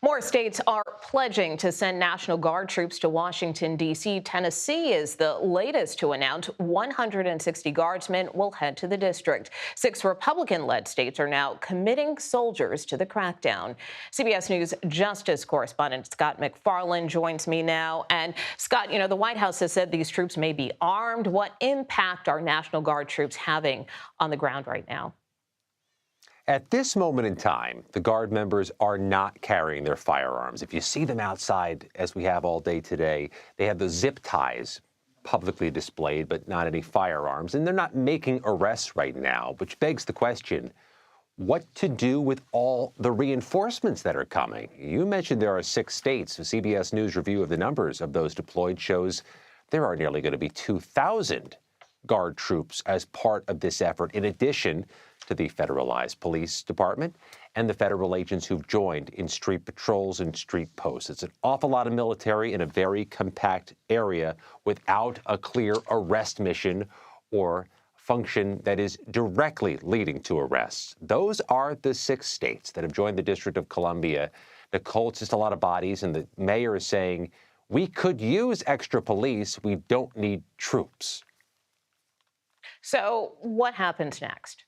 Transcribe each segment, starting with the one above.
More states are pledging to send National Guard troops to Washington, D.C. Tennessee is the latest to announce 160 guardsmen will head to the district. 6 Republican-led states are now committing soldiers to the crackdown. CBS News Justice correspondent Scott MacFarlane joins me now. And Scott, the White House has said these troops may be armed. What impact are National Guard troops having on the ground right now? At this moment in time, the Guard members are not carrying their firearms. If you see them outside, as we have all day today, they have the zip ties publicly displayed, but not any firearms. And they're not making arrests right now, which begs the question, what to do with all the reinforcements that are coming? You mentioned there are 6 states. A CBS News review of the numbers of those deployed shows there are nearly going to be 2,000 Guard troops as part of this effort, in addition to the federalized police department and the federal agents who've joined in street patrols and street posts. It's an awful lot of military in a very compact area without a clear arrest mission or function that is directly leading to arrests. Those are the 6 states that have joined the District of Columbia. Nicole, it's just a lot of bodies, and the mayor is saying, we could use extra police. We don't need troops. So what happens next?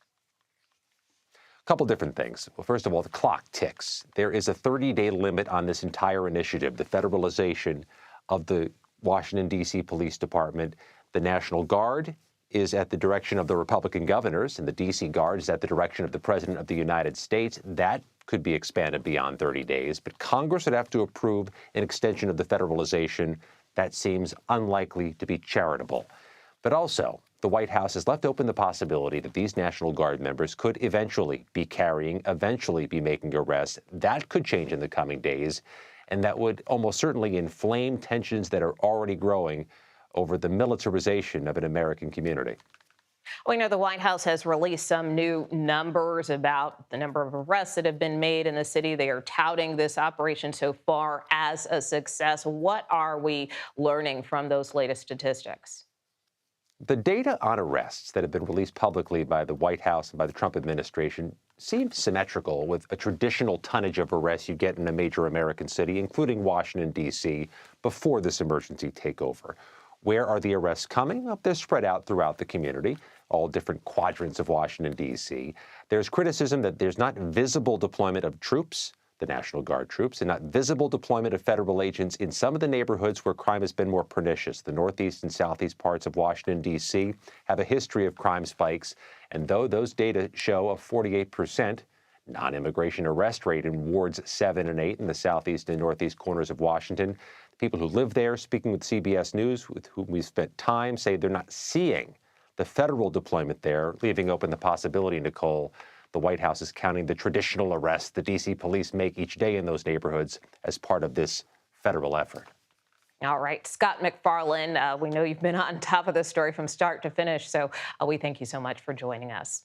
A couple different things. Well, first of all, the clock ticks. There is a 30-day limit on this entire initiative, the federalization of the Washington, D.C. Police Department. The National Guard is at the direction of the Republican governors, and the D.C. Guard is at the direction of the President of the United States. That could be expanded beyond 30 days, but Congress would have to approve an extension of the federalization. That seems unlikely to be charitable. But also, the White House has left open the possibility that these National Guard members could eventually be carrying, eventually be making arrests. That could change in the coming days, and that would almost certainly inflame tensions that are already growing over the militarization of an American community. We know the White House has released some new numbers about the number of arrests that have been made in the city. They are touting this operation so far as a success. What are we learning from those latest statistics? The data on arrests that have been released publicly by the White House and by the Trump administration seem symmetrical with a traditional tonnage of arrests you get in a major American city, including Washington, D.C., before this emergency takeover. Where are the arrests coming? Well, they're spread out throughout the community, all different quadrants of Washington, D.C. There's criticism that there's not visible deployment of troops, the National Guard troops, and not visible deployment of federal agents in some of the neighborhoods where crime has been more pernicious. The northeast and southeast parts of Washington, D.C. have a history of crime spikes, and though those data show a 48% non-immigration arrest rate in wards 7 and 8 in the southeast and northeast corners of Washington, people who live there, speaking with CBS News, with whom we've spent time, say they're not seeing the federal deployment there, leaving open the possibility, Nicole, the White House is counting the traditional arrests the D.C. police make each day in those neighborhoods as part of this federal effort. All right, Scott MacFarlane, we know you've been on top of this story from start to finish, so we thank you so much for joining us.